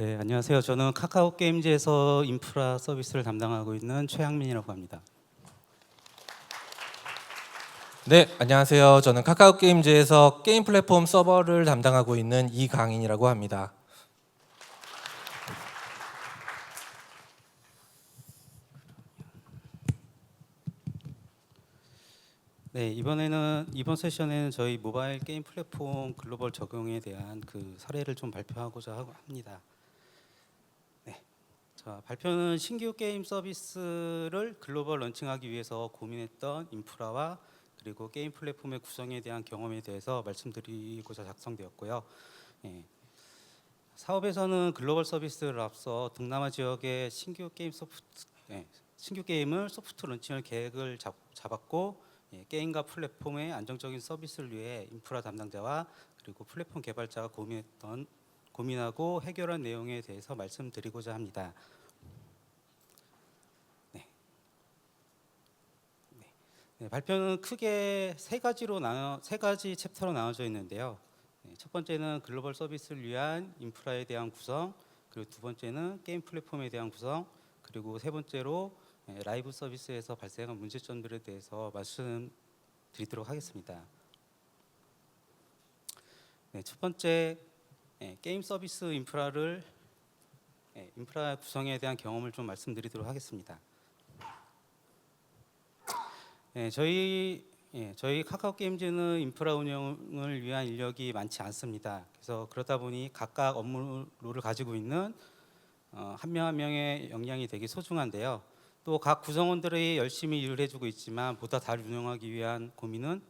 네, 안녕하세요. 저는 카카오 게임즈에서 인프라 서비스를 담당하고 있는 최양민이라고 합니다. 네, 안녕하세요. 저는 카카오 게임즈에서 게임 플랫폼 서버를 담당하고 있는 이강인이라고 합니다. 네, 이번 세션에는 저희 모바일 게임 플랫폼 글로벌 적용에 대한 그 사례를 좀 발표하고자 합니다. 네, 자, 발표는 신규 게임 서비스를 글로벌 런칭하기 위해서 고민했던 인프라와 그리고 게임 플랫폼의 구성에 대한 경험에 대해서 말씀드리고자 작성되었고요. 네, 사업에서는 글로벌 서비스를 앞서 동남아 지역의 신규 게임을 소프트 런칭을 계획을 잡았고, 게임과 플랫폼의 안정적인 서비스를 위해 인프라 담당자와 그리고 플랫폼 개발자가 고민하고 해결한 내용에 대해서 말씀드리고자 합니다. 네. 네, 발표는 크게 세 가지 챕터로 나눠져 있는데요. 첫 번째는 글로벌 서비스를 위한 인프라에 대한 구성, 그리고 두 번째는 게임 플랫폼에 대한 구성, 그리고 세 번째로 라이브 서비스에서 발생한 문제점들에 대해서 말씀드리도록 하겠습니다. 네, 첫 번째, 게임 서비스 인프라 구성에 대한 경험을 좀 말씀드리도록 하겠습니다. 저희 카카오 게임즈는 인프라 운영을 위한 인력이 많지 않습니다. 그래서 그러다 보니 각각 업무를 가지고 있는 한 명 한 명의 역량이 되게 소중한데요. 또 각 구성원들이 열심히 일을 해주고 있지만 보다 잘 운영하기 위한 고민으로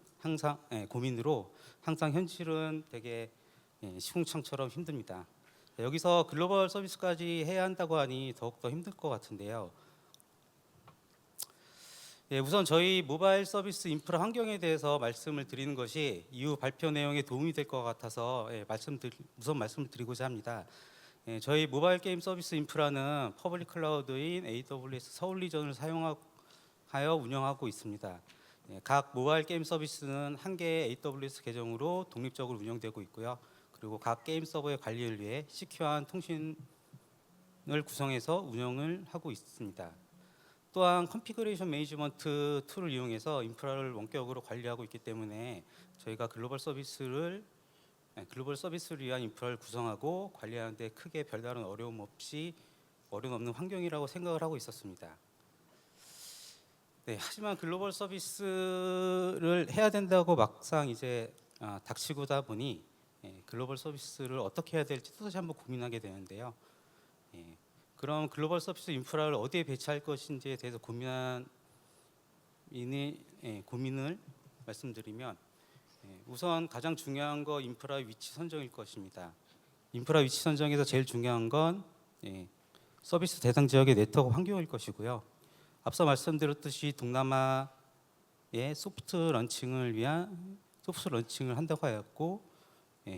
항상 현실은 되게 시궁창처럼 힘듭니다. 여기서 글로벌 서비스까지 해야 한다고 하니 더욱더 힘들 것 같은데요. 우선 저희 모바일 서비스 인프라 환경에 대해서 말씀을 드리는 것이 이후 발표 내용에 도움이 될 것 같아서 우선 말씀을 드리고자 합니다. 저희 모바일 게임 서비스 인프라는 퍼블릭 클라우드인 AWS 서울 리전을 사용하여 운영하고 있습니다. 각 모바일 게임 서비스는 한 개의 AWS 계정으로 독립적으로 운영되고 있고요. 그리고 각 게임 서버의 관리를 위해 시큐어한 통신을 구성해서 운영을 하고 있습니다. 또한 컨피그레이션 매니지먼트 툴을 이용해서 인프라를 원격으로 관리하고 있기 때문에 저희가 글로벌 서비스를 위한 인프라를 구성하고 관리하는 데 크게 별다른 어려움 없는 환경이라고 생각을 하고 있었습니다. 네, 하지만 글로벌 서비스를 해야 된다고 막상 이제 닥치고다 보니 글로벌 서비스를 어떻게 해야 될지 또다시 한번 고민하게 되는데요. 그럼 글로벌 서비스 인프라를 어디에 배치할 것인지에 대해서 고민을 말씀드리면, 우선 가장 중요한 거 인프라 위치 선정일 것입니다. 인프라 위치 선정에서 제일 중요한 건 서비스 대상 지역의 네트워크 환경일 것이고요. 앞서 말씀드렸듯이 동남아의 소프트 런칭을 한다고 하였고,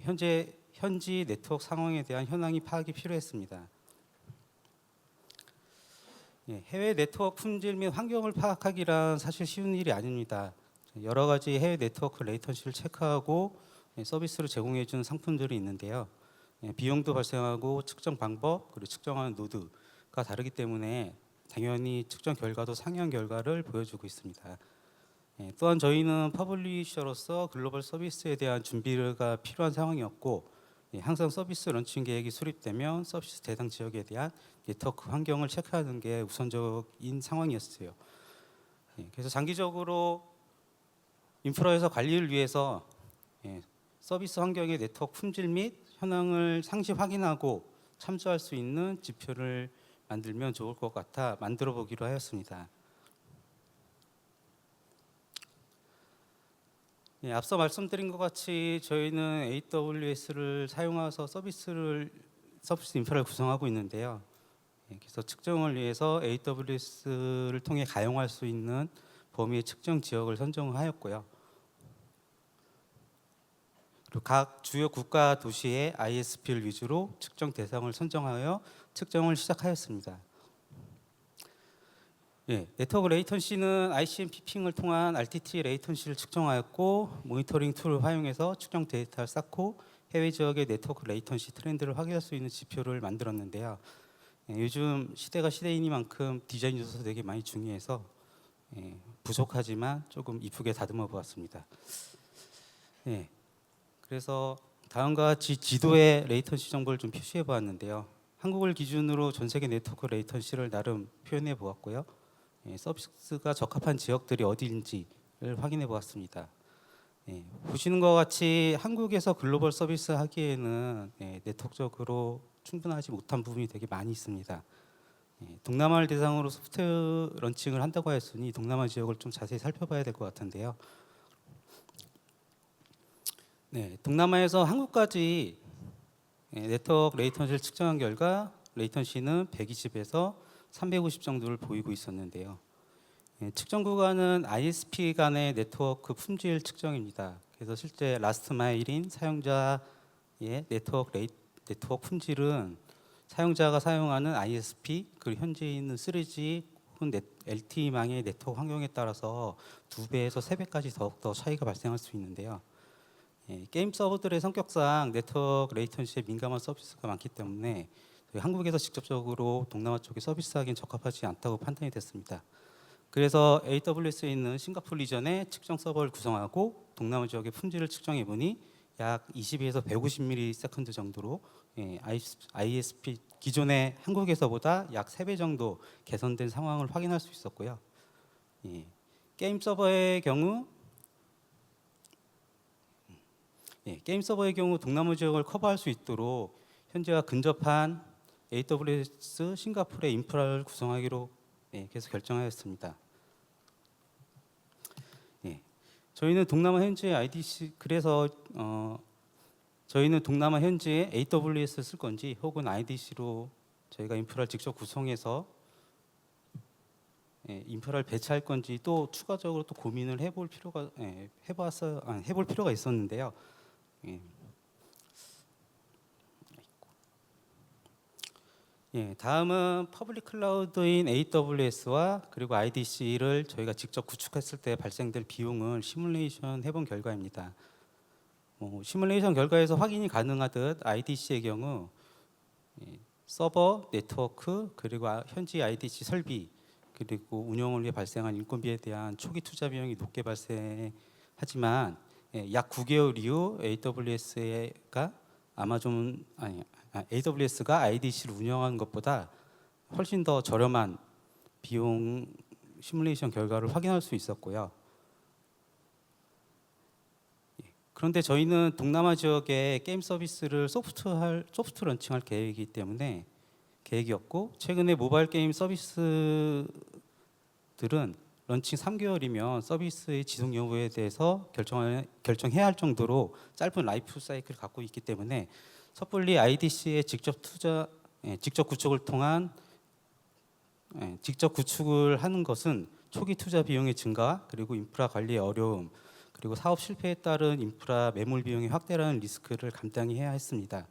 현지 네트워크 상황에 대한 현황이 파악이 필요했습니다. 해외 네트워크 품질 및 환경을 파악하기란 사실 쉬운 일이 아닙니다. 여러 가지 해외 네트워크 레이턴시를 체크하고 서비스를 제공해 주는 상품들이 있는데요. 비용도 발생하고 측정 방법 그리고 측정하는 노드가 다르기 때문에 당연히 측정 결과도 상이한 결과를 보여주고 있습니다. 또한 저희는 퍼블리셔로서 글로벌 서비스에 대한 준비가 필요한 상황이었고, 항상 서비스 런칭 계획이 수립되면 서비스 대상 지역에 대한 네트워크 환경을 체크하는 게 우선적인 상황이었어요. 그래서 장기적으로 인프라에서 관리를 위해서 서비스 환경의 네트워크 품질 및 현황을 상시 확인하고 참조할 수 있는 지표를 만들면 좋을 것 같아 만들어 보기로 하였습니다. 앞서 말씀드린 것 같이 저희는 AWS를 사용해서 서비스 인프라를 구성하고 있는데요. 그래서 측정을 위해서 AWS를 통해 가용할 수 있는 범위의 측정 지역을 선정하였고요. 그리고 각 주요 국가 도시의 ISP를 위주로 측정 대상을 선정하여 측정을 시작하였습니다. 네트워크 레이턴시는 ICMP 핑을 통한 RTT 레이턴시를 측정하였고, 모니터링 툴을 활용해서 측정 데이터를 쌓고 해외 지역의 네트워크 레이턴시 트렌드를 확인할 수 있는 지표를 만들었는데요. 요즘 시대가 시대이니만큼 디자인 요소도 되게 많이 중요해서 부족하지만 조금 이쁘게 다듬어 보았습니다. 그래서 다음과 같이 지도에 레이턴시 정보를 좀 표시해 보았는데요. 한국을 기준으로 전 세계 네트워크 레이턴시를 나름 표현해 보았고요. 서비스가 적합한 지역들이 어디인지를 확인해 보았습니다. 보시는 것 같이 한국에서 글로벌 서비스 하기에는 네트워크적으로 충분하지 못한 부분이 되게 많이 있습니다. 동남아를 대상으로 소프트웨어 런칭을 한다고 했으니 동남아 지역을 좀 자세히 살펴봐야 될 것 같은데요. 동남아에서 한국까지 네트워크 레이턴시를 측정한 결과 레이턴시는 120에서 350 정도를 보이고 있었는데요. 측정 구간은 ISP 간의 네트워크 품질 측정입니다. 그래서 실제 라스트 마일인 사용자의 네트워크 품질은 사용자가 사용하는 ISP 그리고 현재 있는 3G 혹은 LTE망의 네트워크 환경에 따라서 2배에서 3배까지 더욱더 차이가 발생할 수 있는데요. 게임 서버들의 성격상 네트워크 레이턴시에 민감한 서비스가 많기 때문에 한국에서 직접적으로 동남아 쪽에 서비스하기엔 적합하지 않다고 판단이 됐습니다. 그래서 AWS에 있는 싱가포르 리전의 측정 서버를 구성하고 동남아 지역의 품질을 측정해 보니 약 22에서 150ms 정도로 ISP 기존의 한국에서보다 약 3배 정도 개선된 상황을 확인할 수 있었고요. 게임 서버의 경우 동남아 지역을 커버할 수 있도록 현재와 근접한 AWS 싱가포르의 인프라를 구성하기로 계속 결정하였습니다. 저희는 동남아 현재 IDC 그래서 저희는 동남아 현재 AWS 쓸 건지 혹은 IDC로 저희가 인프라를 직접 구성해서 인프라를 배치할 건지 또 추가적으로 또 고민을 해볼 필요가 해볼 필요가 있었는데요. 다음은 퍼블릭 클라우드인 AWS와 그리고 IDC를 저희가 직접 구축했을 때 발생될 비용을 시뮬레이션 해본 결과입니다. 시뮬레이션 결과에서 확인이 가능하듯 IDC의 경우 서버, 네트워크, 그리고 현지 IDC 설비, 그리고 운영을 위해 발생한 인건비에 대한 초기 투자 비용이 높게 발생하지만 약 9개월 이후 AWS가 IDC를 운영하는 것보다 훨씬 더 저렴한 비용 시뮬레이션 결과를 확인할 수 있었고요. 그런데 저희는 동남아 지역에 게임 서비스를 소프트 런칭할 계획이었고 최근에 모바일 게임 서비스들은 런칭 3개월이면 서비스의 지속 여부에 대해서 결정해야 할 정도로 짧은 라이프 사이클을 갖고 있기 때문에 섣불리 IDC에 직접 구축을 하는 것은 초기 투자 비용의 증가 그리고 인프라 관리의 어려움 그리고 사업 실패에 따른 인프라 매몰 비용의 확대라는 리스크를 감당히 해야 했습니다.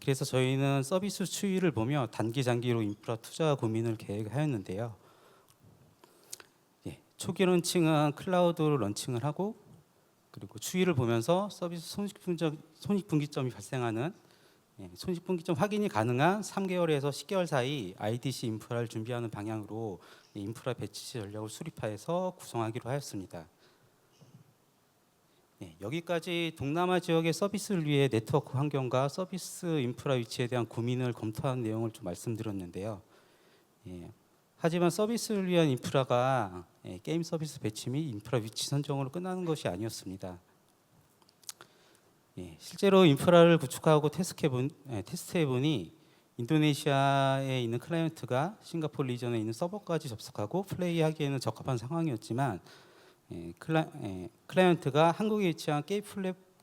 그래서 저희는 서비스 추이를 보며 단기 장기로 인프라 투자 고민을 계획하였는데요. 초기 런칭은 클라우드로 런칭을 하고 그리고 추이를 보면서 서비스 손익분기점이 발생하는 손익분기점 확인이 가능한 3개월에서 10개월 사이 IDC 인프라를 준비하는 방향으로 인프라 배치 전략을 수립하여서 구성하기로 하였습니다. 여기까지 동남아 지역의 서비스를 위해 네트워크 환경과 서비스 인프라 위치에 대한 고민을 검토한 내용을 좀 말씀드렸는데요. 하지만 서비스를 위한 인프라가 게임 서비스 배치 및 인프라 위치 선정으로 끝나는 것이 아니었습니다. 실제로 인프라를 구축하고 테스트해보니 인도네시아에 있는 클라이언트가 싱가포르 리전에 있는 서버까지 접속하고 플레이하기에는 적합한 상황이었지만 클라이언트가 한국에 위치한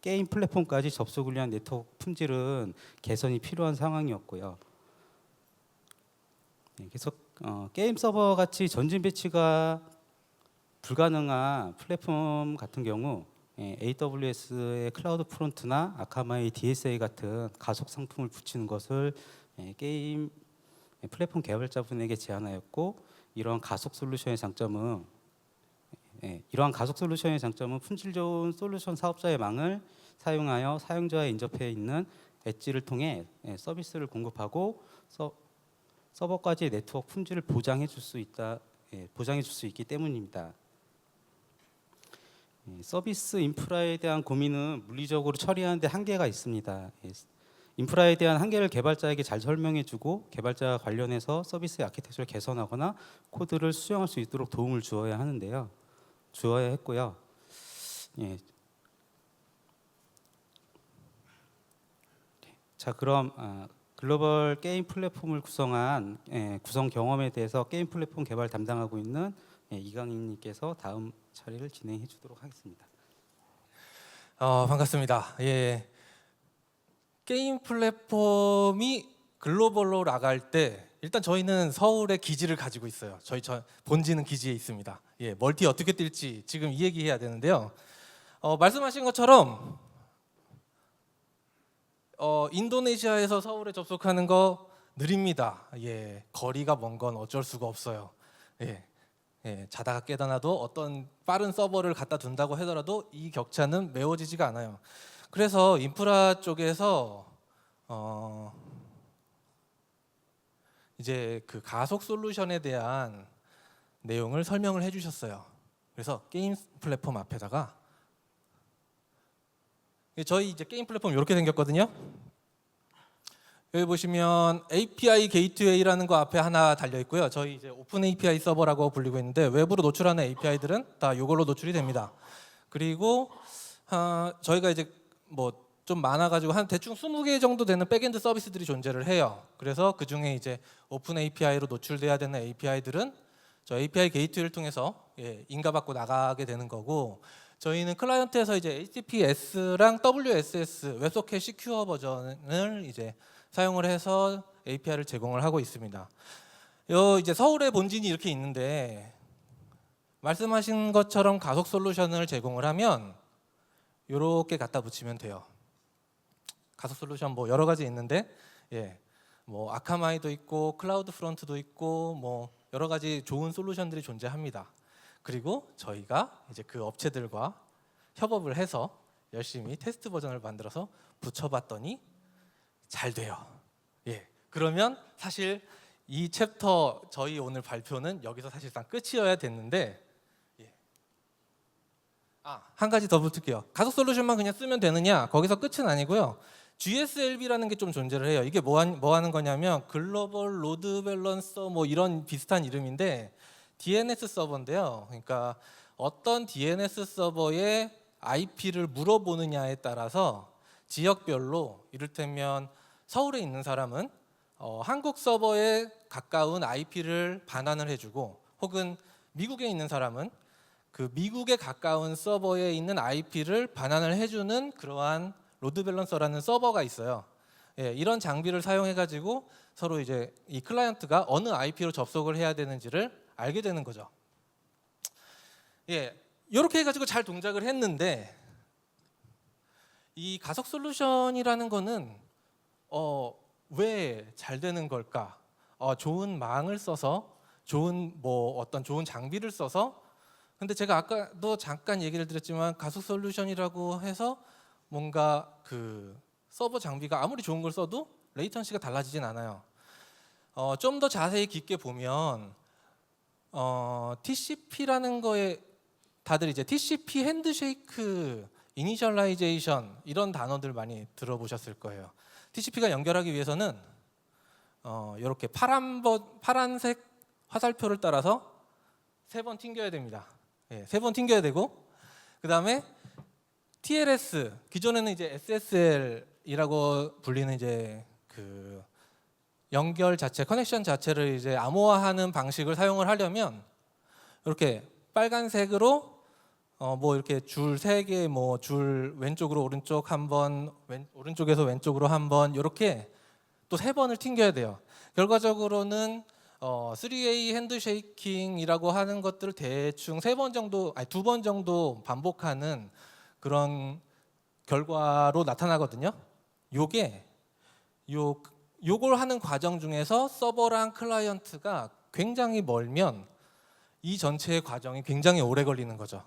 게임 플랫폼까지 접속을 위한 네트워크 품질은 개선이 필요한 상황이었고요. 그래서 게임 서버 같이 전진 배치가 불가능한 플랫폼 같은 경우 AWS의 클라우드 프론트나 아카마의 DSA 같은 가속 상품을 붙이는 것을 게임 플랫폼 개발자분에게 제안하였고 이러한 가속 솔루션의 장점은 품질 좋은 솔루션 사업자의 망을 사용하여 사용자와 인접해 있는 엣지를 통해 서비스를 공급하고 서버까지의 네트워크 품질을 보장해 줄 수 있기 때문입니다. 서비스 인프라에 대한 고민은 물리적으로 처리하는 데 한계가 있습니다. 인프라에 대한 한계를 개발자에게 잘 설명해주고 개발자와 관련해서 서비스의 아키텍처를 개선하거나 코드를 수정할 수 있도록 도움을 주어야 했고요. 자, 그럼 글로벌 게임 플랫폼을 구성한 구성 경험에 대해서 게임 플랫폼 개발 담당하고 있는 이강인님께서 다음 차례를 진행해 주도록 하겠습니다. 반갑습니다. 예. 게임 플랫폼이 글로벌로 나갈 때 일단 저희는 서울에 기지를 가지고 있어요. 저희 본지는 기지에 있습니다. 예, 멀티 어떻게 뛸지 지금 이 얘기해야 되는데요. 말씀하신 것처럼 인도네시아에서 서울에 접속하는 거 느립니다. 예, 거리가 먼 건 어쩔 수가 없어요. 예, 자다가 깨어나도 어떤 빠른 서버를 갖다 둔다고 하더라도 이 격차는 메워지지가 않아요. 그래서 인프라 쪽에서 이제 그 가속 솔루션에 대한 내용을 설명을 해주셨어요. 그래서 게임 플랫폼 앞에다가 저희 이제 게임 플랫폼 이렇게 생겼거든요. 여기 보시면 API 게이트웨이라는 거 앞에 하나 달려 있고요. 저희 이제 오픈 API 서버라고 불리고 있는데 외부로 노출하는 API들은 다 이걸로 노출이 됩니다. 그리고 저희가 이제 뭐 좀 많아가지고 한 대충 20개 정도 되는 백엔드 서비스들이 존재를 해요. 그래서 그 중에 이제 오픈 API로 노출돼야 되는 API들은 저 API 게이트웨이를 통해서 인가받고 나가게 되는 거고, 저희는 클라이언트에서 이제 HTTPS랑 WSS 웹소켓 시큐어 버전을 이제 사용을 해서 API를 제공을 하고 있습니다. 이제 서울의 본진이 이렇게 있는데 말씀하신 것처럼 가속 솔루션을 제공을 하면 이렇게 갖다 붙이면 돼요. 가속 솔루션 뭐 여러 가지 있는데 뭐 아카마이도 있고 클라우드 프론트도 있고 뭐 여러 가지 좋은 솔루션들이 존재합니다. 그리고 저희가 이제 그 업체들과 협업을 해서 열심히 테스트 버전을 만들어서 붙여봤더니 잘 돼요. 그러면 사실 이 챕터 저희 오늘 발표는 여기서 사실상 끝이어야 됐는데 한 가지 더 붙을게요. 가속 솔루션만 그냥 쓰면 되느냐? 거기서 끝은 아니고요. GSLB라는 게 좀 존재를 해요. 이게 뭐 하는 거냐면 글로벌 로드 밸런서 뭐 이런 비슷한 이름인데 DNS 서버인데요. 그러니까 어떤 DNS 서버에 IP를 물어보느냐에 따라서 지역별로 이를테면 서울에 있는 사람은 한국 서버에 가까운 IP를 반환을 해주고, 혹은 미국에 있는 사람은 그 미국에 가까운 서버에 있는 IP를 반환을 해주는 그러한 로드 밸런서라는 서버가 있어요. 이런 장비를 사용해 가지고 서로 이제 이 클라이언트가 어느 IP로 접속을 해야 되는지를 알게 되는 거죠. 이렇게 해가지고 잘 동작을 했는데 이 가속 솔루션이라는 거는 왜 잘 되는 걸까? 좋은 망을 써서 좋은 어떤 좋은 장비를 써서. 근데 제가 아까도 잠깐 얘기를 드렸지만 가속 솔루션이라고 해서 뭔가 그 서버 장비가 아무리 좋은 걸 써도 레이턴시가 달라지진 않아요. 좀 더 자세히 깊게 보면 TCP라는 거에 다들 이제 TCP 핸드쉐이크, 이니셜라이제이션 이런 단어들 많이 들어보셨을 거예요. TCP가 연결하기 위해서는 이렇게 파란색 화살표를 따라서 3번 튕겨야 됩니다. 3번 튕겨야 되고, 그 다음에 TLS, 기존에는 이제 SSL이라고 불리는 이제 그 연결 자체, 커넥션 자체를 이제 암호화하는 방식을 사용을 하려면 이렇게 빨간색으로 뭐 이렇게 줄 3개, 뭐 줄 왼쪽으로 오른쪽 한 번, 오른쪽에서 왼쪽으로 한 번, 이렇게 또 3번을 튕겨야 돼요. 결과적으로는 3A 핸드쉐이킹이라고 하는 것들을 대충 3번 정도, 아니 2번 정도 반복하는 그런 결과로 나타나거든요. 요걸 하는 과정 중에서 서버랑 클라이언트가 굉장히 멀면 이 전체의 과정이 굉장히 오래 걸리는 거죠.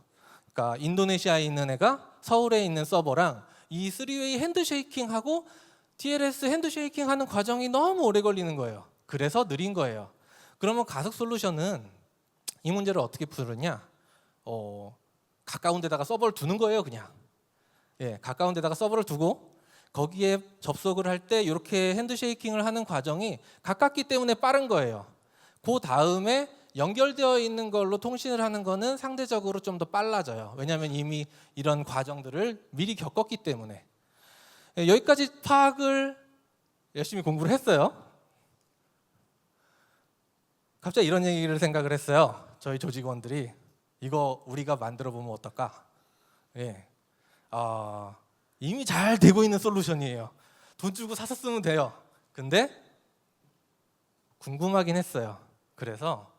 그러니까 인도네시아에 있는 애가 서울에 있는 서버랑 이 3웨이 핸드쉐이킹하고 TLS 핸드쉐이킹 하는 과정이 너무 오래 걸리는 거예요. 그래서 느린 거예요. 그러면 가속 솔루션은 이 문제를 어떻게 풀느냐? 가까운 데다가 서버를 두는 거예요, 그냥. 예, 가까운 데다가 서버를 두고 거기에 접속을 할 때 이렇게 핸드쉐이킹을 하는 과정이 가깝기 때문에 빠른 거예요. 그 다음에 연결되어 있는 걸로 통신을 하는 거는 상대적으로 좀 더 빨라져요. 왜냐하면 이미 이런 과정들을 미리 겪었기 때문에. 예, 여기까지 파악을 열심히 공부를 했어요. 갑자기 이런 얘기를 생각을 했어요. 저희 조직원들이 이거 우리가 만들어 보면 어떨까? 예, 이미 잘 되고 있는 솔루션이에요. 돈 주고 사서 쓰면 돼요. 근데 궁금하긴 했어요. 그래서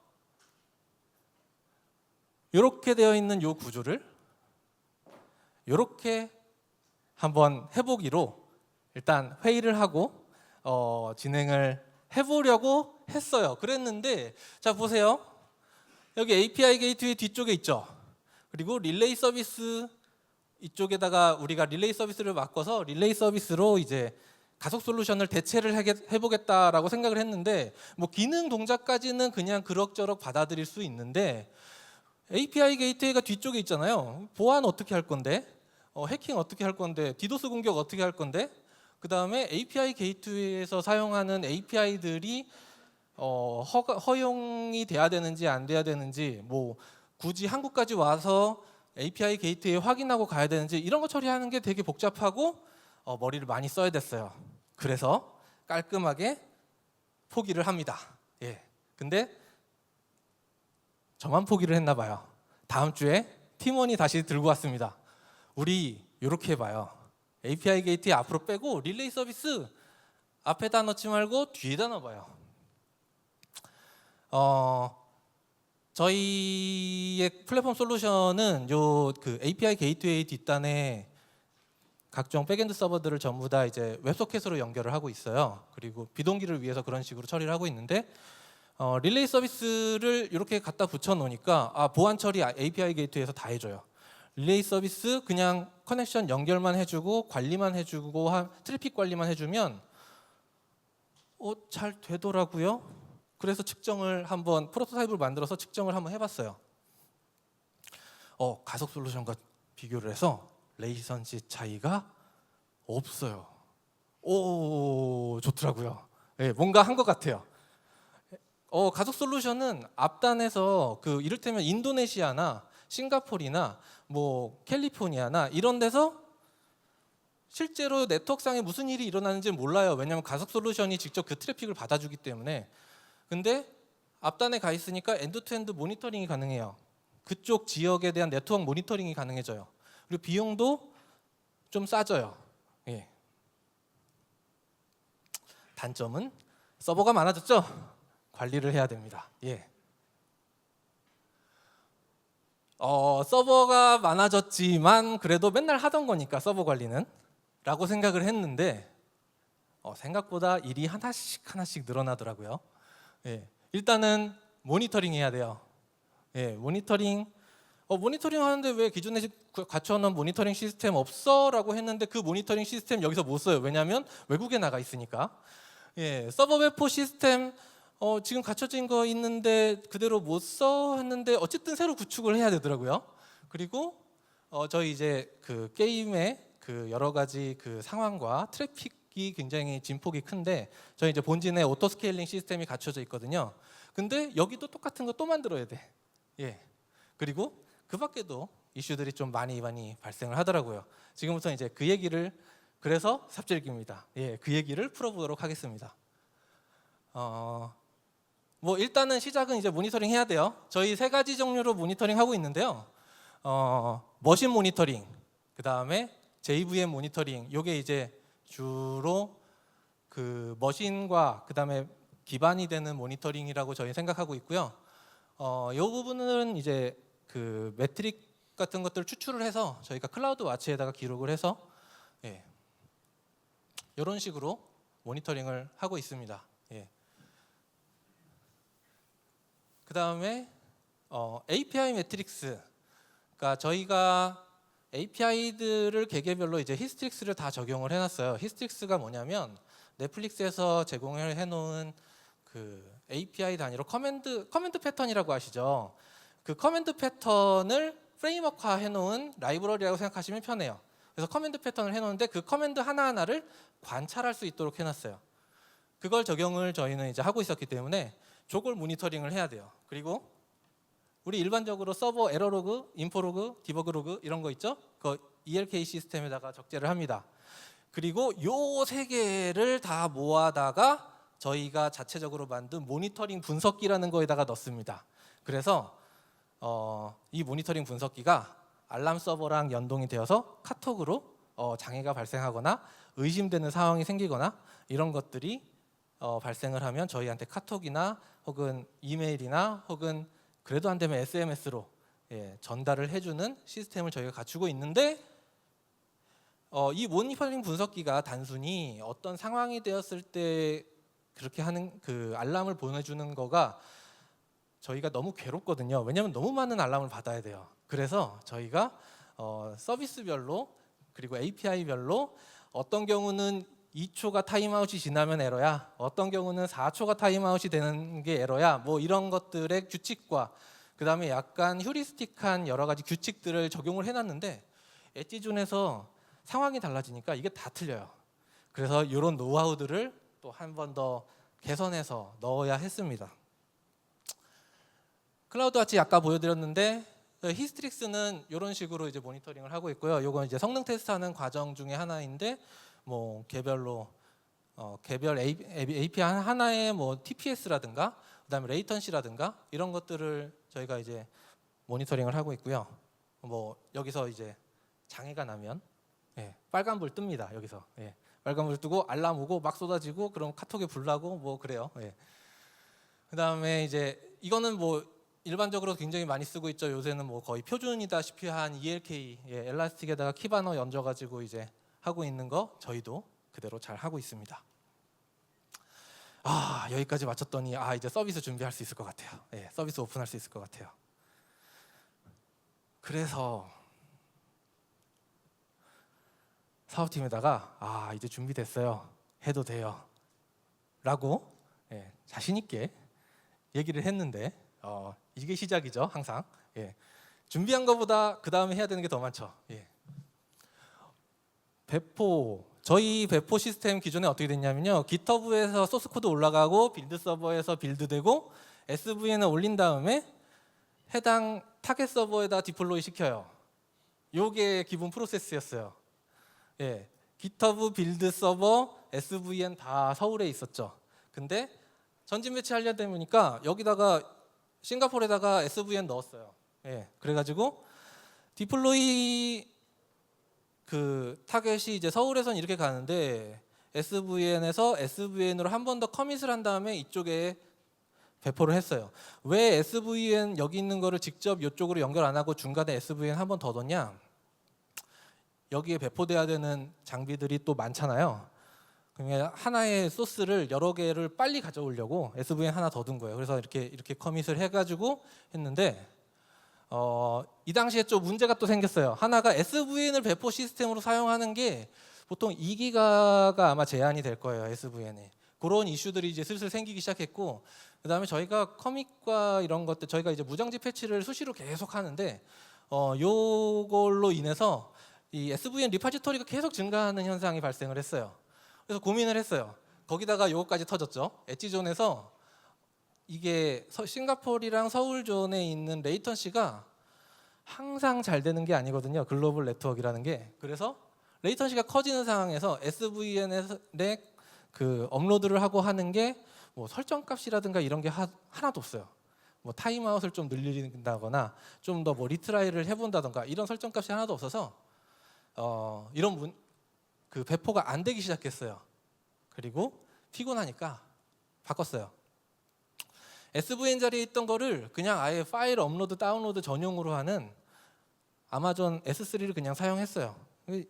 이렇게 되어 있는 이 구조를 이렇게 한번 해보기로 일단 회의를 하고 진행을 해보려고 했어요. 그랬는데 자 보세요. 여기 API 게이트웨이 뒤쪽에 있죠. 그리고 릴레이 서비스 이쪽에다가 우리가 릴레이 서비스를 바꿔서 릴레이 서비스로 이제 가속 솔루션을 대체를 해보겠다라고 생각을 했는데 뭐 기능 동작까지는 그냥 그럭저럭 받아들일 수 있는데 API 게이트웨이가 뒤쪽에 있잖아요. 보안 어떻게 할 건데? 해킹 어떻게 할 건데? 디도스 공격 어떻게 할 건데? 그 다음에 API 게이트웨이에서 사용하는 API들이 허용이 돼야 되는지 안 돼야 되는지 뭐 굳이 한국까지 와서 API 게이트웨이 확인하고 가야 되는지 이런 거 처리하는 게 되게 복잡하고 머리를 많이 써야 됐어요. 그래서 깔끔하게 포기를 합니다. 예. 근데 저만 포기를 했나 봐요. 다음 주에 팀원이 다시 들고 왔습니다. 우리 이렇게 해봐요. API 게이트웨이 앞으로 빼고 릴레이 서비스 앞에다 넣지 말고 뒤에다 넣어봐요. 저희의 플랫폼 솔루션은 그 API 게이트웨이 뒷단에 각종 백엔드 서버들을 전부 다 이제 웹소켓으로 연결을 하고 있어요. 그리고 비동기를 위해서 그런 식으로 처리를 하고 있는데 릴레이 서비스를 이렇게 갖다 붙여 놓으니까 보안 처리 API 게이트웨이에서 다 해줘요. 릴레이 서비스 그냥 커넥션 연결만 해주고 관리만 해주고 트래픽 관리만 해주면 잘 되더라고요. 그래서 측정을 한번 프로토타입을 만들어서 측정을 한번 해봤어요. 가속 솔루션과 비교를 해서 레이선시 차이가 없어요. 오, 좋더라고요. 네, 뭔가 한 것 같아요. 가속 솔루션은 앞단에서 그 이를테면 인도네시아나 싱가포르나 뭐 캘리포니아나 이런 데서 실제로 네트워크상에 무슨 일이 일어나는지 몰라요. 왜냐하면 가속 솔루션이 직접 그 트래픽을 받아주기 때문에. 근데 앞단에 가 있으니까 엔드투엔드 모니터링이 가능해요. 그쪽 지역에 대한 네트워크 모니터링이 가능해져요. 그리고 비용도 좀 싸져요. 예. 단점은 서버가 많아졌죠. 관리를 해야 됩니다. 예. 서버가 많아졌지만 그래도 맨날 하던 거니까 서버 관리는 라고 생각을 했는데 생각보다 일이 하나씩 늘어나더라고요. 예. 일단은 모니터링 해야 돼요. 예, 모니터링 하는데 왜 기존에 갖춰놓은 모니터링 시스템 없어? 라고 했는데 그 모니터링 시스템 여기서 못 써요. 왜냐하면 외국에 나가 있으니까. 예, 서버 배포 시스템 지금 갖춰진 거 있는데 그대로 못 써 했는데 어쨌든 새로 구축을 해야 되더라고요. 그리고 저희 이제 그 게임의 그 여러 가지 그 상황과 트래픽이 굉장히 진폭이 큰데 저희 이제 본진에 오토 스케일링 시스템이 갖춰져 있거든요. 근데 여기도 똑같은 거 또 만들어야 돼. 예. 그리고 그 밖에도 이슈들이 좀 많이 발생을 하더라고요. 지금부터 이제 그 얘기를 그래서 삽질기입니다. 예, 그 얘기를 풀어보도록 하겠습니다. 뭐 일단은 시작은 이제 모니터링 해야 돼요. 저희 세 가지 종류로 모니터링 하고 있는데요. 머신 모니터링, 그 다음에 JVM 모니터링. 요게 이제 주로 그 머신과 그 다음에 기반이 되는 모니터링이라고 저희 생각하고 있고요. 요 부분은 이제 그 매트릭 같은 것들을 추출을 해서 저희가 클라우드 와치에다가 기록을 해서 예, 이런 식으로 모니터링을 하고 있습니다. 예. 그 다음에 API 매트릭스, 그러니까 저희가 API들을 개개별로 이제 히스트릭스를 다 적용을 해놨어요. 히스트릭스가 뭐냐면 넷플릭스에서 제공을 해놓은 그 API 단위로 커맨드 패턴이라고 아시죠? 그 커맨드 패턴을 프레임워크화 해놓은 라이브러리라고 생각하시면 편해요. 그래서 커맨드 패턴을 해놓는데 그 커맨드 하나하나를 관찰할 수 있도록 해놨어요. 그걸 적용을 저희는 이제 하고 있었기 때문에 저걸 모니터링을 해야 돼요. 그리고 우리 일반적으로 서버 에러 로그, 인포 로그, 디버그 로그 이런 거 있죠? 그 ELK 시스템에다가 적재를 합니다. 그리고 요 세 개를 다 모아다가 저희가 자체적으로 만든 모니터링 분석기라는 거에다가 넣습니다. 그래서 이 모니터링 분석기가 알람 서버랑 연동이 되어서 카톡으로 장애가 발생하거나 의심되는 상황이 생기거나 이런 것들이 발생을 하면 저희한테 카톡이나 혹은 이메일이나 혹은 그래도 안 되면 SMS로 전달을 해주는 시스템을 저희가 갖추고 있는데 이 모니터링 분석기가 단순히 어떤 상황이 되었을 때 그렇게 하는 그 알람을 보내주는 거가 저희가 너무 괴롭거든요. 왜냐하면 너무 많은 알람을 받아야 돼요. 그래서 저희가 서비스별로 그리고 API별로 어떤 경우는 2초가 타임아웃이 지나면 에러야, 어떤 경우는 4초가 타임아웃이 되는 게 에러야, 뭐 이런 것들의 규칙과 그 다음에 약간 휴리스틱한 여러 가지 규칙들을 적용을 해놨는데 엣지존에서 상황이 달라지니까 이게 다 틀려요. 그래서 이런 노하우들을 또 한 번 더 개선해서 넣어야 했습니다. 클라우드와치 아까 보여드렸는데 히스트릭스는 이런 식으로 이제 모니터링을 하고 있고요. 이건 이제 성능 테스트하는 과정 중에 하나인데 뭐 개별로 개별 API 하나에 뭐 TPS라든가 그다음에 레이턴시라든가 이런 것들을 저희가 이제 모니터링을 하고 있고요. 뭐 여기서 이제 장애가 나면 빨간불 뜹니다. 여기서 빨간불 뜨고 알람 오고 막 쏟아지고 그럼 카톡에 불 나고 뭐 그래요. 그다음에 이제 이거는 뭐 일반적으로 굉장히 많이 쓰고 있죠. 요새는 뭐 거의 표준이다시피 한 ELK 엘라스틱에다가 키바너 얹어가지고 이제 하고 있는 거 저희도 그대로 잘 하고 있습니다. 여기까지 마쳤더니 이제 서비스 준비할 수 있을 것 같아요. 서비스 오픈할 수 있을 것 같아요. 그래서 사업팀에다가 이제 준비됐어요. 해도 돼요. 라고 자신 있게 얘기를 했는데 이게 시작이죠. 항상 준비한 것보다 그 다음에 해야 되는 게 더 많죠. 저희 배포 시스템 기존에 어떻게 됐냐면요. GitHub에서 소스 코드 올라가고 빌드 서버에서 빌드되고 SVN에 올린 다음에 해당 타겟 서버에다 디플로이 시켜요. 요게 기본 프로세스였어요. GitHub 빌드 서버 SVN 다 서울에 있었죠. 근데 전진 배치하려다 보니까 여기다가 싱가포르에다가 SVN 넣었어요. 그래가지고 디플로이 그 타겟이 이제 서울에선 이렇게 가는데 SVN에서 SVN으로 한 번 더 커밋을 한 다음에 이쪽에 배포를 했어요. 왜 SVN 여기 있는 거를 직접 이쪽으로 연결 안 하고 중간에 SVN 한 번 더 넣냐? 여기에 배포돼야 되는 장비들이 또 많잖아요. 그러면 하나의 소스를 여러 개를 빨리 가져오려고 SVN 하나 더 둔 거예요. 그래서 이렇게 커밋을 해가지고 했는데 이 당시에 좀 문제가 또 생겼어요. 하나가 SVN을 배포 시스템으로 사용하는 게 보통 2기가가 아마 제한이 될 거예요. SVN에. 그런 이슈들이 이제 슬슬 생기기 시작했고 그다음에 저희가 커밋과 이런 것들 저희가 이제 무장지 패치를 수시로 계속 하는데 요걸로 인해서 이 SVN 리파지토리가 계속 증가하는 현상이 발생을 했어요. 그래서 고민을 했어요. 거기다가 요거까지 터졌죠. 엣지존에서 이게 싱가포르랑 서울존에 있는 레이턴시가 항상 잘 되는 게 아니거든요. 글로벌 네트워크라는 게. 그래서 레이턴시가 커지는 상황에서 SVN에 그 업로드를 하고 하는 게 뭐 설정값이라든가 이런 게 하나도 없어요. 뭐 타임아웃을 좀 늘린다거나 좀 더 뭐 리트라이를 해본다던가 이런 설정값이 하나도 없어서 이런 그 배포가 안 되기 시작했어요. 그리고 피곤하니까 바꿨어요. SVN 자리에 있던 거를 그냥 아예 파일 업로드 다운로드 전용으로 하는 아마존 S3를 그냥 사용했어요.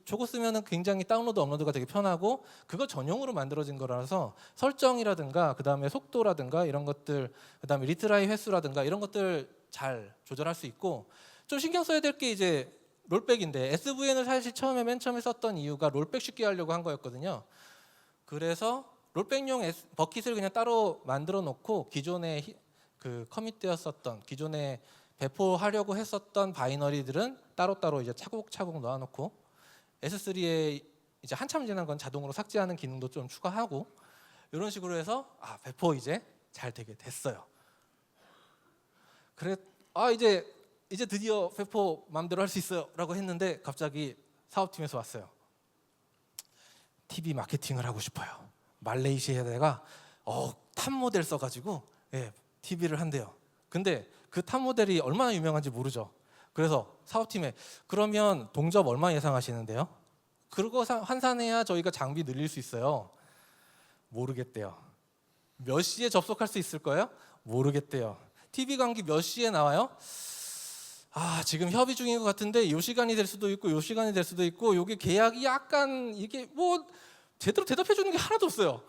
저거 쓰면은 굉장히 다운로드 업로드가 되게 편하고 그거 전용으로 만들어진 거라서 설정이라든가 그다음에 속도라든가 이런 것들 그다음에 리트라이 횟수라든가 이런 것들 잘 조절할 수 있고 좀 신경 써야 될 게 이제 롤백인데 SVN을 사실 맨 처음에 썼던 이유가 롤백 쉽게 하려고 한 거였거든요. 그래서 롤백용 버킷을 그냥 따로 만들어 놓고 기존에 그 커밋되었었던 기존에 배포하려고 했었던 바이너리들은 따로따로 이제 차곡차곡 넣어놓고 S3에 이제 한참 지난 건 자동으로 삭제하는 기능도 좀 추가하고 이런 식으로 해서 배포 이제 잘 되게 됐어요. 그래 이제 드디어 배포 마음대로 할 수 있어요라고 했는데 갑자기 사업팀에서 왔어요. TV 마케팅을 하고 싶어요. 말레이시아에다가 탑 모델 써가지고 TV를 한대요. 근데 그 탑 모델이 얼마나 유명한지 모르죠. 그래서 사업팀에 그러면 동접 얼마 예상하시는데요? 그거 환산해야 저희가 장비 늘릴 수 있어요. 모르겠대요. 몇 시에 접속할 수 있을 거예요? 모르겠대요. TV 관계 몇 시에 나와요? 지금 협의 중인 것 같은데 이 시간이 될 수도 있고 이 시간이 될 수도 있고 이게 계약이 약간 이게 뭐 제대로 대답해 주는 게 하나도 없어요.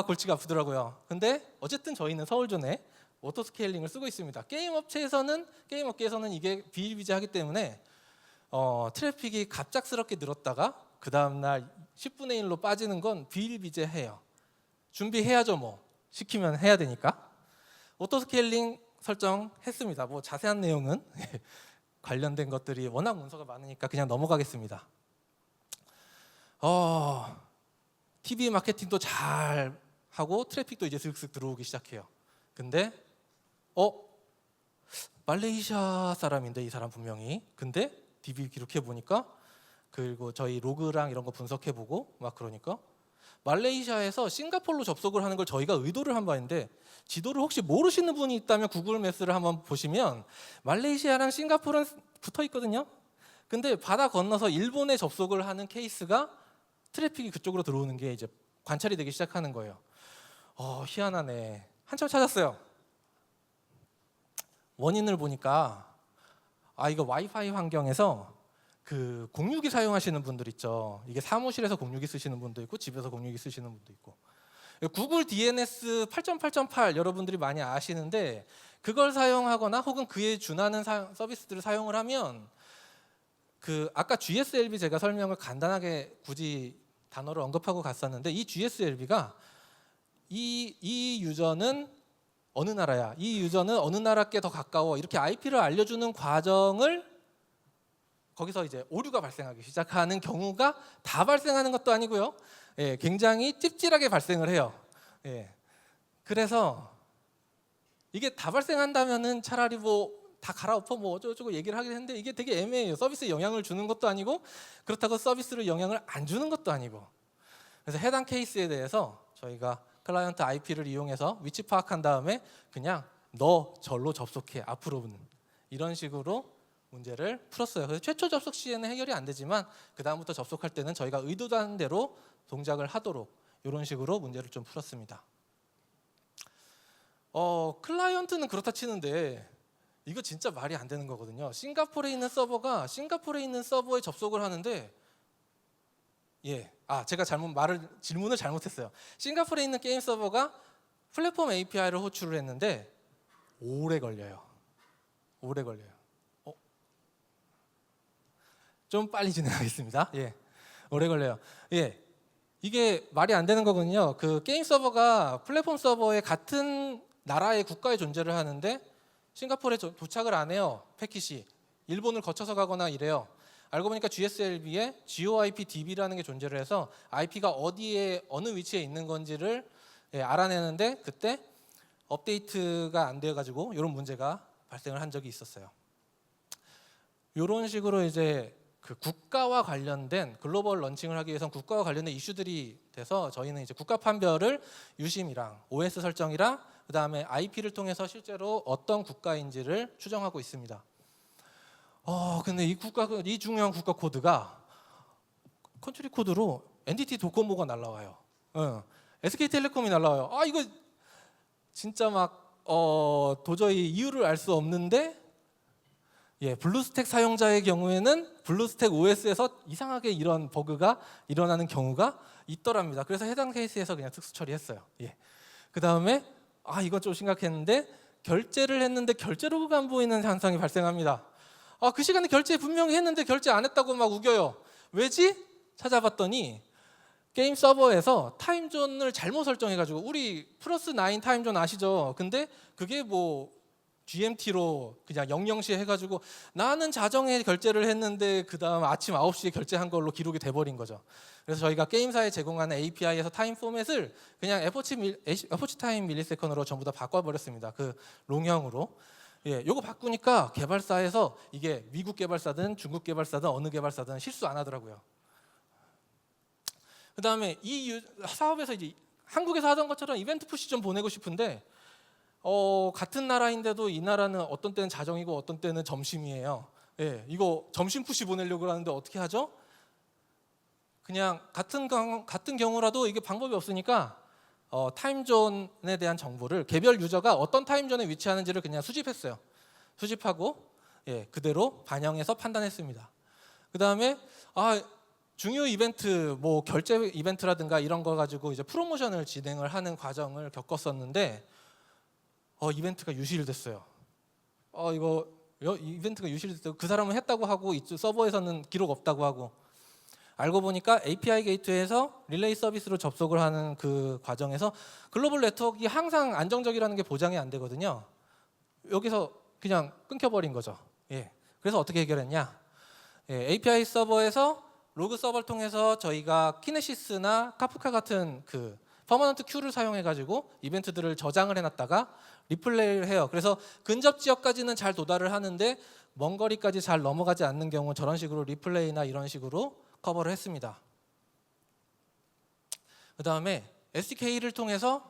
골치가 아프더라고요. 근데 어쨌든 저희는 서울존에 오토스케일링을 쓰고 있습니다. 게임 업계에서는 이게 비일비재하기 때문에 트래픽이 갑작스럽게 늘었다가 그 다음 날 10분의 1로 빠지는 건 비일비재해요. 준비해야죠 뭐. 시키면 해야 되니까. 오토스케일링 설정했습니다. 뭐 자세한 내용은 관련된 것들이 워낙 문서가 많으니까 그냥 넘어가겠습니다. TV 마케팅도 잘 하고 트래픽도 이제 슥슥 들어오기 시작해요. 근데 말레이시아 사람인데 이 사람 분명히. 근데 DB 기록해 보니까 그리고 저희 로그랑 이런 거 분석해 보고 막 그러니까 말레이시아에서 싱가포르로 접속을 하는 걸 저희가 의도를 한 바인데 지도를 혹시 모르시는 분이 있다면 구글 맵스를 한번 보시면 말레이시아랑 싱가포르는 붙어 있거든요. 근데 바다 건너서 일본에 접속을 하는 케이스가 트래픽이 그쪽으로 들어오는 게 이제 관찰이 되기 시작하는 거예요. 희한하네. 한참 찾았어요. 원인을 보니까 이거 와이파이 환경에서 그 공유기 사용하시는 분들 있죠. 이게 사무실에서 공유기 쓰시는 분도 있고 집에서 공유기 쓰시는 분도 있고. 구글 DNS 8.8.8 여러분들이 많이 아시는데 그걸 사용하거나 혹은 그에 준하는 서비스들을 사용을 하면 그 아까 GSLB 제가 설명을 간단하게 굳이 단어를 언급하고 갔었는데 이 GSLB가 이 유저는 어느 나라야? 이 유저는 어느 나라께 더 가까워? 이렇게 IP를 알려주는 과정을 거기서 이제 오류가 발생하기 시작하는 경우가 다 발생하는 것도 아니고요. 굉장히 찝찝하게 발생을 해요. 그래서 이게 다 발생한다면은 차라리 뭐 다 갈아엎어 뭐 어쩌고저쩌고 얘기를 하긴 했는데 이게 되게 애매해요. 서비스에 영향을 주는 것도 아니고 그렇다고 서비스를 영향을 안 주는 것도 아니고. 그래서 해당 케이스에 대해서 저희가 클라이언트 IP를 이용해서 위치 파악한 다음에 그냥 너 절로 접속해 앞으로는 이런 식으로 문제를 풀었어요. 그래서 최초 접속 시에는 해결이 안 되지만 그 다음부터 접속할 때는 저희가 의도한 대로 동작을 하도록 이런 식으로 문제를 좀 풀었습니다. 클라이언트는 그렇다 치는데 이거 진짜 말이 안 되는 거거든요. 싱가포르에 있는 서버가 싱가포르에 있는 서버에 접속을 하는데 제가 질문을 잘못했어요. 싱가포르에 있는 게임 서버가 플랫폼 API를 호출을 했는데 오래 걸려요. 좀 빨리 진행하겠습니다. 오래 걸려요. 이게 말이 안 되는 거군요. 그 게임 서버가 플랫폼 서버의 같은 나라의 국가에 존재를 하는데 싱가포르에 도착을 안 해요. 패킷이 일본을 거쳐서 가거나 이래요. 알고 보니까 GSLB에 GOIP DB라는 게 존재를 해서 IP가 어디에 어느 위치에 있는 건지를 알아내는데 그때 업데이트가 안 되어가지고 이런 문제가 발생을 한 적이 있었어요. 이런 식으로 이제 그 국가와 관련된 글로벌 런칭을 하기 위해서는 국가와 관련된 이슈들이 돼서 저희는 이제 국가 판별을 유심이랑 OS 설정이랑 그 다음에 IP를 통해서 실제로 어떤 국가인지를 추정하고 있습니다. 근데 이 중요한 국가 코드가 컨트리 코드로 NTT 도코모가 날라와요. SK텔레콤이 날라와요. 이거 진짜 막 도저히 이유를 알 수 없는데 블루스택 사용자의 경우에는 블루스택 OS에서 이상하게 이런 버그가 일어나는 경우가 있더랍니다. 그래서 해당 케이스에서 그냥 특수 처리했어요. 그 다음에 이건 좀 심각했는데 결제를 했는데 결제 로그가 안 보이는 현상이 발생합니다. 그 시간에 결제 분명히 했는데 결제 안 했다고 막 우겨요. 왜지? 찾아봤더니 게임 서버에서 타임존을 잘못 설정해가지고 우리 플러스 9 타임존 아시죠? 근데 그게 뭐 GMT로 그냥 00시에 해가지고 나는 자정에 결제를 했는데 그 다음 아침 9시에 결제한 걸로 기록이 돼버린 거죠. 그래서 저희가 게임사에 제공하는 API에서 타임 포맷을 그냥 에포치 타임 밀리세컨으로 전부 다 바꿔버렸습니다. 그 롱형으로. 예, 요거 바꾸니까 개발사에서 이게 미국 개발사든 중국 개발사든 어느 개발사든 실수 안 하더라고요. 그 다음에 이 사업에서 이제 한국에서 하던 것처럼 이벤트 푸시 좀 보내고 싶은데 같은 나라인데도 이 나라는 어떤 때는 자정이고 어떤 때는 점심이에요. 예, 이거 점심 푸시 보내려고 하는데 어떻게 하죠? 그냥 같은 경우라도 이게 방법이 없으니까 타임존에 대한 정보를 개별 유저가 어떤 타임존에 위치하는지를 그냥 수집했어요. 수집하고 예, 그대로 반영해서 판단했습니다. 그 다음에 중요 이벤트, 뭐 결제 이벤트라든가 이런 거 가지고 이제 프로모션을 진행을 하는 과정을 겪었었는데 이벤트가 유실됐어요. 이거 이벤트가 유실됐다고 그 사람은 했다고 하고 이쪽 서버에서는 기록 없다고 하고 알고 보니까 API 게이트웨이에서 릴레이 서비스로 접속을 하는 그 과정에서 글로벌 네트워크가 항상 안정적이라는 게 보장이 안 되거든요. 여기서 그냥 끊겨버린 거죠. 예. 그래서 어떻게 해결했냐? 예, API 서버에서 로그 서버를 통해서 저희가 키네시스나 카프카 같은 그 퍼머넌트 큐를 사용해 가지고 이벤트들을 저장을 해놨다가 리플레이를 해요. 그래서 근접 지역까지는 잘 도달을 하는데 먼 거리까지 잘 넘어가지 않는 경우 저런 식으로 리플레이나 이런 식으로 커버를 했습니다. 그 다음에 SDK를 통해서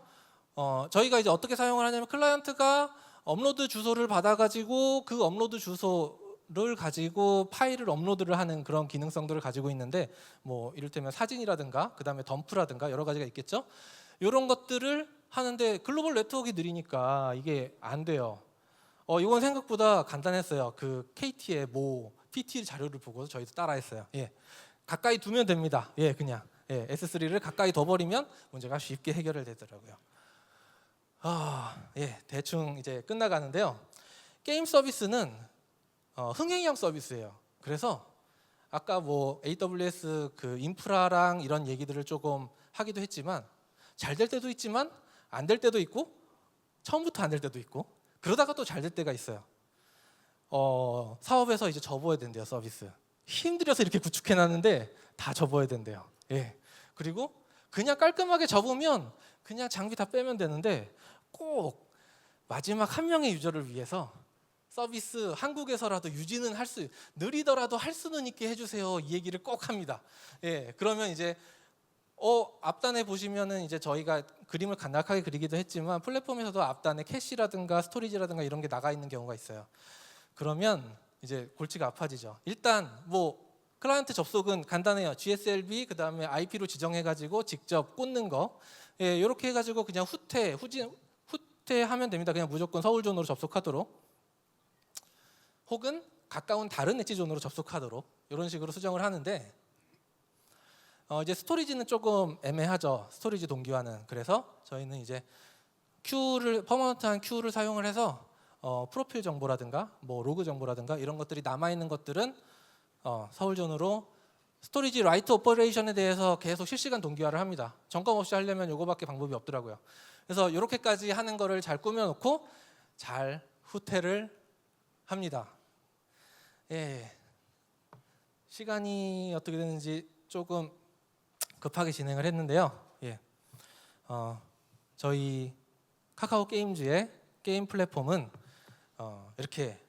저희가 이제 어떻게 사용을 하냐면 클라이언트가 업로드 주소를 받아가지고 그 업로드 주소를 가지고 파일을 업로드를 하는 그런 기능성들을 가지고 있는데 뭐 이를테면 사진이라든가 그 다음에 덤프라든가 여러 가지가 있겠죠. 이런 것들을 하는데 글로벌 네트워크가 느리니까 이게 안 돼요. 이건 생각보다 간단했어요. 그 KT의 모 PT 자료를 보고 저희도 따라했어요. 예. 가까이 두면 됩니다. 예, 그냥 S3를 가까이 둬버리면 문제가 쉽게 해결이 되더라고요. 예, 대충 이제 끝나가는데요. 게임 서비스는 흥행형 서비스예요. 그래서 아까 뭐 AWS 그 인프라랑 이런 얘기들을 조금 하기도 했지만 잘 될 때도 있지만 안 될 때도 있고 처음부터 안 될 때도 있고 그러다가 또 잘 될 때가 있어요. 사업에서 이제 접어야 된대요, 서비스. 힘들어서 이렇게 구축해놨는데 다 접어야 된대요. 예. 그리고 그냥 깔끔하게 접으면 그냥 장비 다 빼면 되는데 꼭 마지막 한 명의 유저를 위해서 서비스 한국에서라도 유지는 느리더라도 할 수는 있게 해주세요. 이 얘기를 꼭 합니다. 예. 그러면 이제 앞단에 보시면은 이제 저희가 그림을 간략하게 그리기도 했지만 플랫폼에서도 앞단에 캐시라든가 스토리지라든가 이런 게 나가 있는 경우가 있어요. 그러면 이제 골치가 아파지죠. 일단 뭐 클라이언트 접속은 간단해요. GSLB 그다음에 IP로 지정해가지고 직접 꽂는 거, 예, 이렇게 해가지고 그냥 후퇴하면 됩니다. 그냥 무조건 서울존으로 접속하도록, 혹은 가까운 다른 엣지존으로 접속하도록 이런 식으로 수정을 하는데 이제 스토리지는 조금 애매하죠. 스토리지 동기화는. 그래서 저희는 이제 퍼머넌트한 큐를 사용을 해서 프로필 정보라든가 뭐 로그 정보라든가 이런 것들이 남아있는 것들은 서울존으로 스토리지 라이트 오퍼레이션에 대해서 계속 실시간 동기화를 합니다. 점검 없이 하려면 이거밖에 방법이 없더라고요. 그래서 이렇게까지 하는 거를 잘 꾸며놓고 잘 후퇴를 합니다. 예, 시간이 어떻게 되는지 조금 급하게 진행을 했는데요. 예, 저희 카카오 게임즈의 게임 플랫폼은 이렇게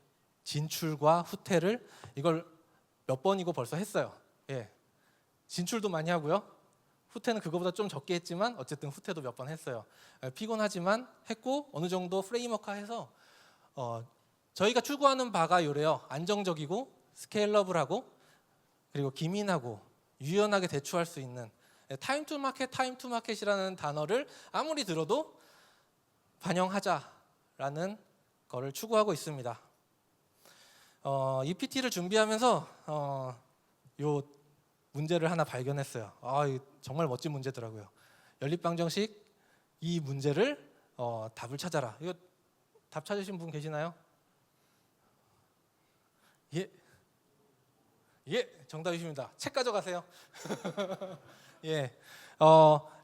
진출과 후퇴를 이걸 몇 번이고 벌써 했어요. 예, 진출도 많이 하고요. 후퇴는 그거보다 좀 적게 했지만 어쨌든 후퇴도 몇 번 했어요. 피곤하지만 했고 어느 정도 프레임워크화해서 저희가 추구하는 바가 요래요. 안정적이고 스케일러블하고 그리고 기민하고 유연하게 대처할 수 있는 타임 투 마켓이라는 단어를 아무리 들어도 반영하자라는 거를 추구하고 있습니다. 이 PT를 준비하면서 요 문제를 하나 발견했어요. 정말 멋진 문제더라고요. 연립방정식 이 문제를 답을 찾아라. 이거 답 찾으신 분 계시나요? 예. 예, 정답이십니다. 책 가져가세요. 예.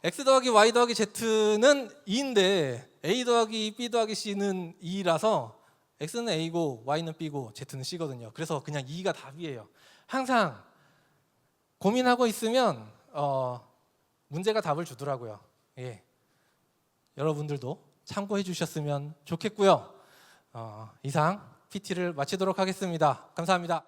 x 더하기 y 더하기 z는 2인데 a 더하기 b 더하기 c는 2라서 x는 a고 y는 b고 z는 c거든요. 그래서 그냥 2가 답이에요. 항상 고민하고 있으면 문제가 답을 주더라고요. 예. 여러분들도 참고해 주셨으면 좋겠고요. 이상 PT를 마치도록 하겠습니다. 감사합니다.